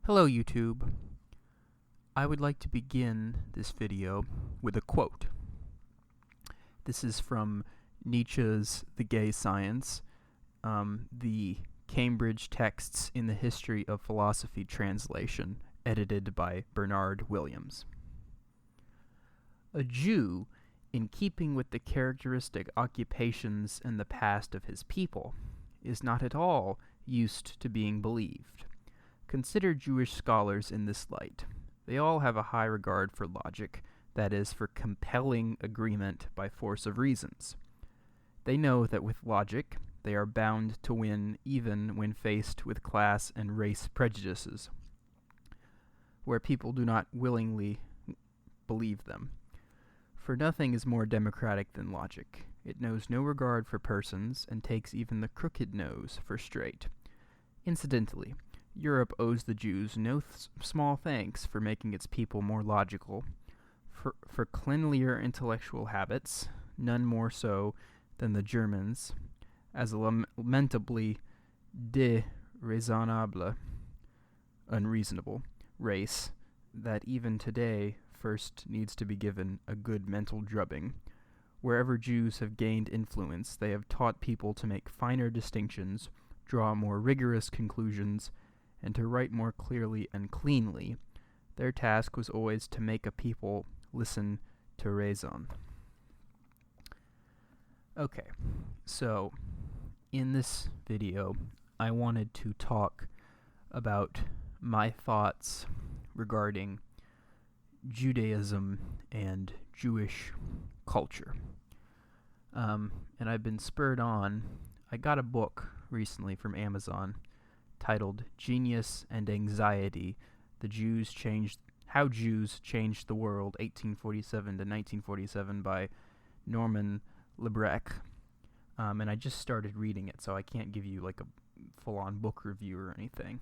Hello YouTube. I would like to begin this video with a quote. This is from Nietzsche's The Gay Science, the Cambridge Texts in the History of Philosophy translation, edited by Bernard Williams. A Jew, in keeping with the characteristic occupations and the past of his people, is not at all used to being believed. Consider Jewish scholars in this light. They all have a high regard for logic, that is, for compelling agreement by force of reasons. They know that with logic, they are bound to win even when faced with class and race prejudices, where people do not willingly believe them. For nothing is more democratic than logic. It knows no regard for persons, and takes even the crooked nose for straight. Incidentally, Europe owes the Jews no small thanks for making its people more logical, for cleanlier intellectual habits, none more so than the Germans, as a lamentably déraisonnable, unreasonable race that even today first needs to be given a good mental drubbing. Wherever Jews have gained influence, they have taught people to make finer distinctions, draw more rigorous conclusions, and to write more clearly and cleanly. Their task was always to make a people listen to raison. Okay, so in this video, I wanted to talk about my thoughts regarding Judaism and Jewish culture. And I've been spurred on. I got a book recently from Amazon titled Genius and Anxiety, How Jews Changed the World, 1847 to 1947 by Norman Lebrecht. And I just started reading it, so I can't give you like a full-on book review or anything.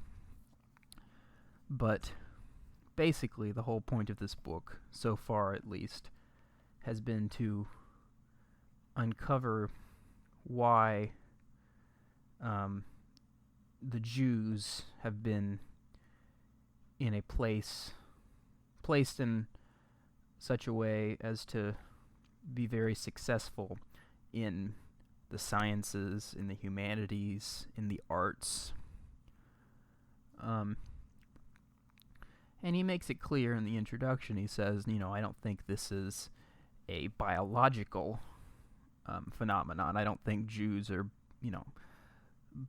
But basically, the whole point of this book, so far at least, has been to uncover why the Jews have been in a placed in such a way as to be very successful in the sciences, in the humanities, in the arts. And he makes it clear in the introduction. He says, I don't think this is a biological phenomenon. I don't think Jews are,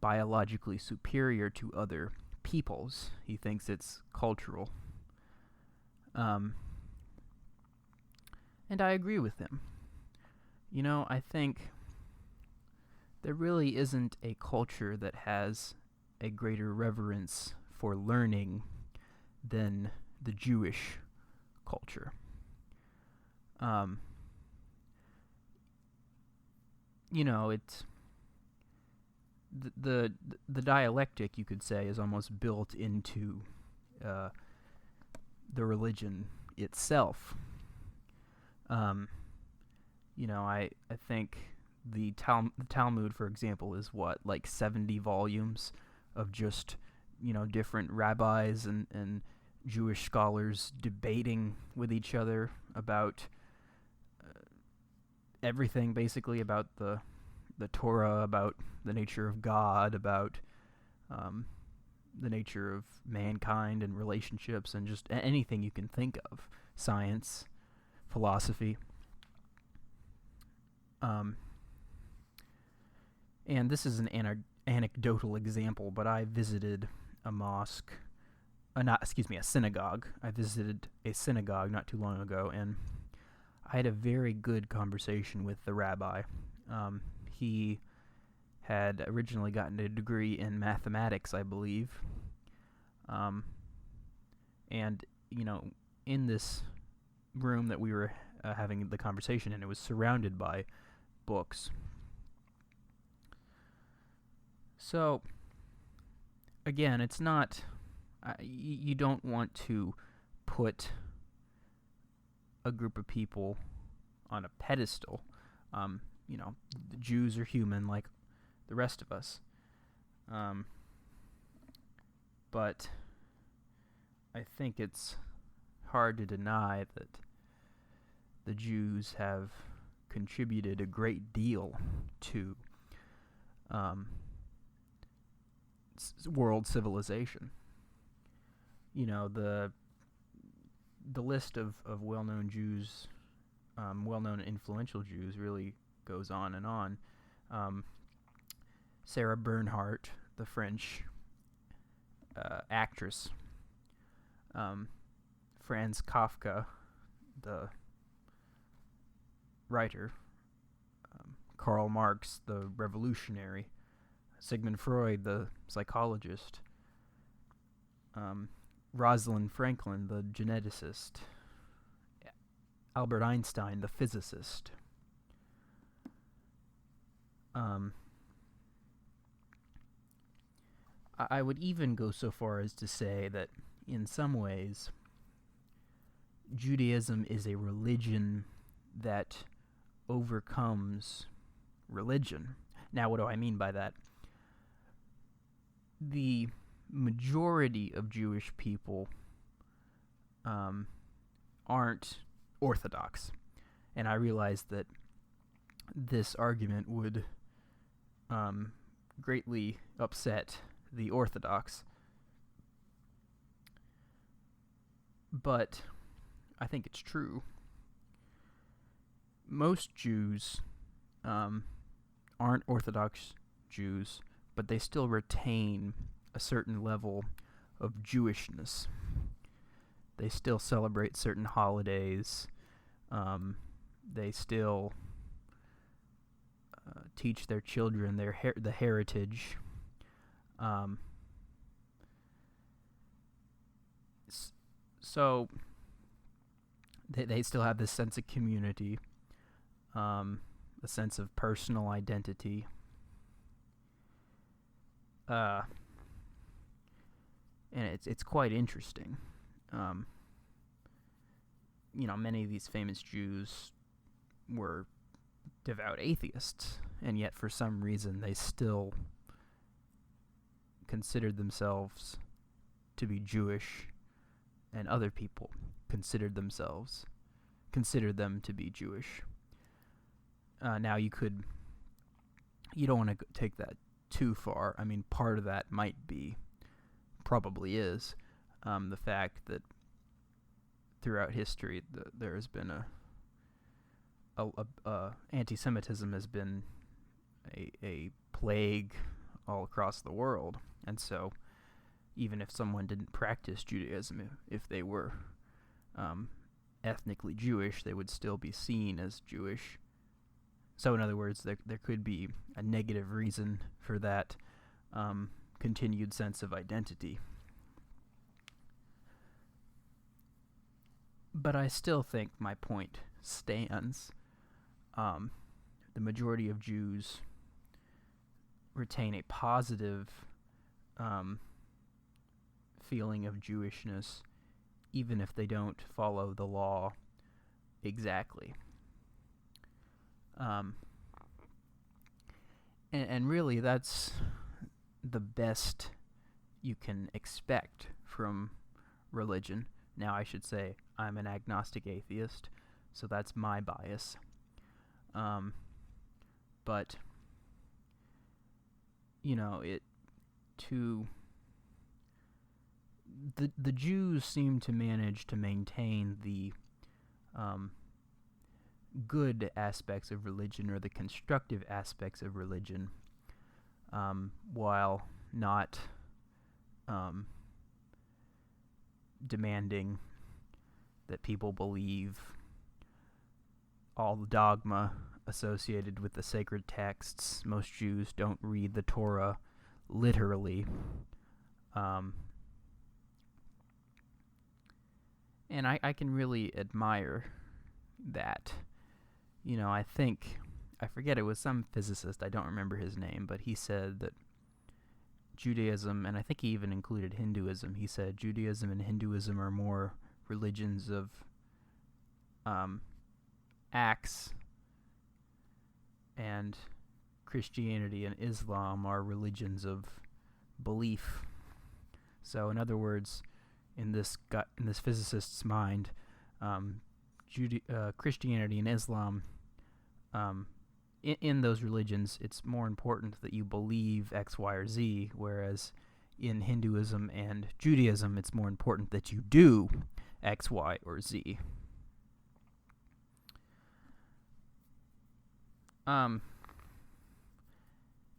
biologically superior to other peoples. He thinks it's cultural. And I agree with him. I think there really isn't a culture that has a greater reverence for learning than the Jewish culture. It's the dialectic, you could say, is almost built into the religion itself. I think the Talmud, for example, is like 70 volumes of just, different rabbis and Jewish scholars debating with each other about everything, basically, about the Torah, about the nature of God, about the nature of mankind and relationships, and just anything you can think of. Science, philosophy. And this is an anecdotal example, but I visited a synagogue. I visited a synagogue not too long ago, and I had a very good conversation with the rabbi. He had originally gotten a degree in mathematics, I believe. And, in this room that we were having the conversation in, it was surrounded by books. So, again, it's not... you don't want to put a group of people on a pedestal. The Jews are human like the rest of us. But I think it's hard to deny that the Jews have contributed a great deal to world civilization. You know, the list of well-known Jews, well-known influential Jews, really goes on and on. Sarah Bernhardt, the French actress, Franz Kafka, the writer, Karl Marx, the revolutionary, Sigmund Freud, the psychologist, Rosalind Franklin, the geneticist, Albert Einstein, the physicist. I would even go so far as to say that in some ways, Judaism is a religion that overcomes religion. Now, what do I mean by that? The majority of Jewish people aren't Orthodox. And I realize that this argument would greatly upset the Orthodox. But I think it's true. Most Jews aren't Orthodox Jews, but they still retain a certain level of Jewishness. They still celebrate certain holidays. They still teach their children the heritage. So they still have this sense of community, a sense of personal identity. And it's quite interesting. You know, many of these famous Jews were devout atheists, and yet for some reason they still considered themselves to be Jewish, and other people considered them to be Jewish. Now you don't want to take that too far. I mean, part of that probably is the fact that throughout history there has been anti-Semitism has been a plague all across the world, and so even if someone didn't practice Judaism, if they were ethnically Jewish, they would still be seen as Jewish. So in other words, there could be a negative reason for that continued sense of identity. But I still think my point stands. The majority of Jews retain a positive feeling of Jewishness, even if they don't follow the law exactly. And really, that's the best you can expect from religion. Now, I should say I'm an agnostic atheist, so that's my bias. But you know, the Jews seem to manage to maintain the good aspects of religion, or the constructive aspects of religion, while not demanding that people believe all the dogma associated with the sacred texts. Most Jews don't read the Torah literally. And I can really admire that. You know, I forget, it was some physicist, I don't remember his name, but he said that Judaism, and I think he even included Hinduism, he said Judaism and Hinduism are more religions of acts, and Christianity and Islam are religions of belief. So in other words, in this physicist's mind, Christianity and Islam, in those religions, it's more important that you believe X, Y, or Z, whereas in Hinduism and Judaism, it's more important that you do X, Y, or Z.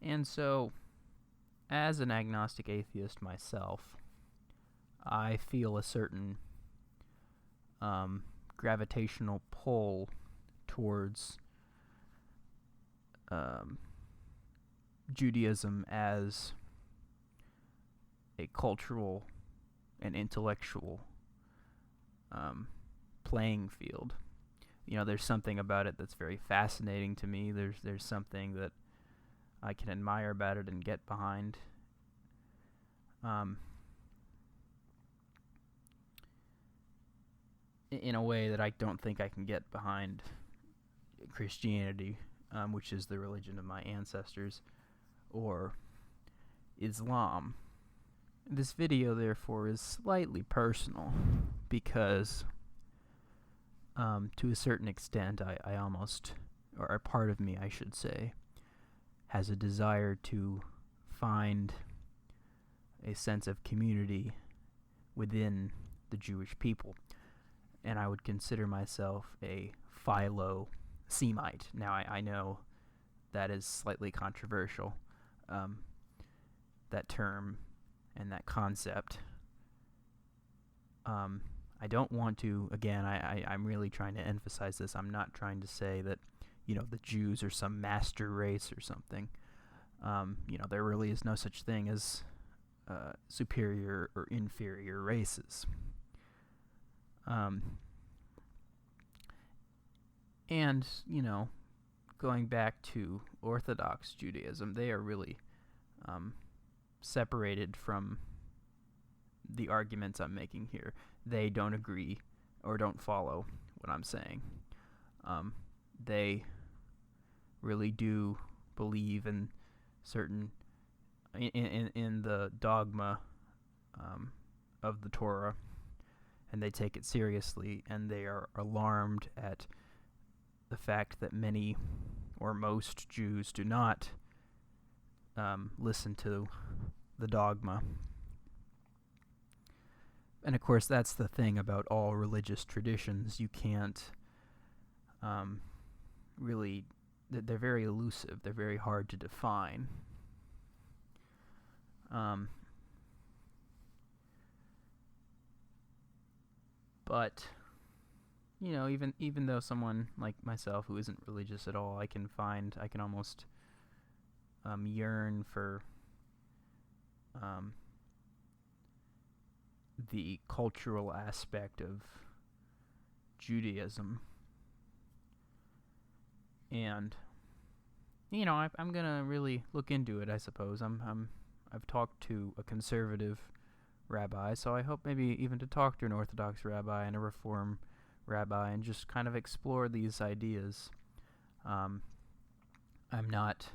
And so, as an agnostic atheist myself, I feel a certain gravitational pull towards Judaism as a cultural and intellectual playing field. You know, there's something about it that's very fascinating to me. There's something that I can admire about it and get behind. In a way that I don't think I can get behind Christianity, which is the religion of my ancestors, or Islam. This video, therefore, is slightly personal because, to a certain extent, I almost, or a part of me, I should say, has a desire to find a sense of community within the Jewish people. And I would consider myself a Philo-Semite. Now, I know that is slightly controversial, that term and that concept. I don't want to, again, I'm really trying to emphasize this. I'm not trying to say that, the Jews are some master race or something. There really is no such thing as superior or inferior races. And, going back to Orthodox Judaism, they are really separated from the arguments I'm making here. They don't agree or don't follow what I'm saying. They really do believe in certain, in the dogma of the Torah, and they take it seriously, and they are alarmed at the fact that many or most Jews do not listen to the dogma. And of course, that's the thing about all religious traditions. You can't really, they're very elusive, they're very hard to define. But even though someone like myself who isn't religious at all, I can almost yearn for the cultural aspect of Judaism. And I'm gonna really look into it, I suppose. I've talked to a conservative rabbi, so I hope maybe even to talk to an Orthodox rabbi and a Reform rabbi and just kind of explore these ideas. I'm not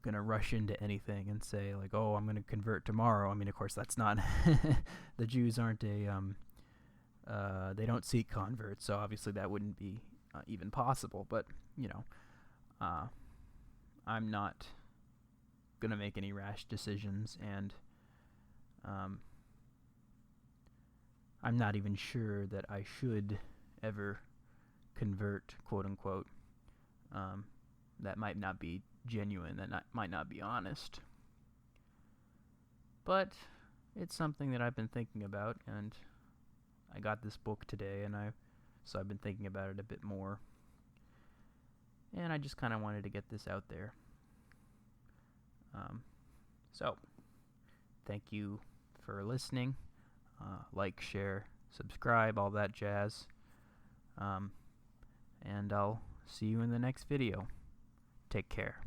gonna rush into anything and say like, oh, I'm gonna convert tomorrow. I mean, of course, that's not the Jews aren't they don't seek converts, so obviously that wouldn't be even possible. But I'm not gonna make any rash decisions, and I'm not even sure that I should ever convert, quote unquote. That might not be genuine, that might not be honest. But it's something that I've been thinking about, and I got this book today, so I've been thinking about it a bit more. And I just kind of wanted to get this out there. So, thank you for listening. Like, share, subscribe, all that jazz. And I'll see you in the next video. Take care.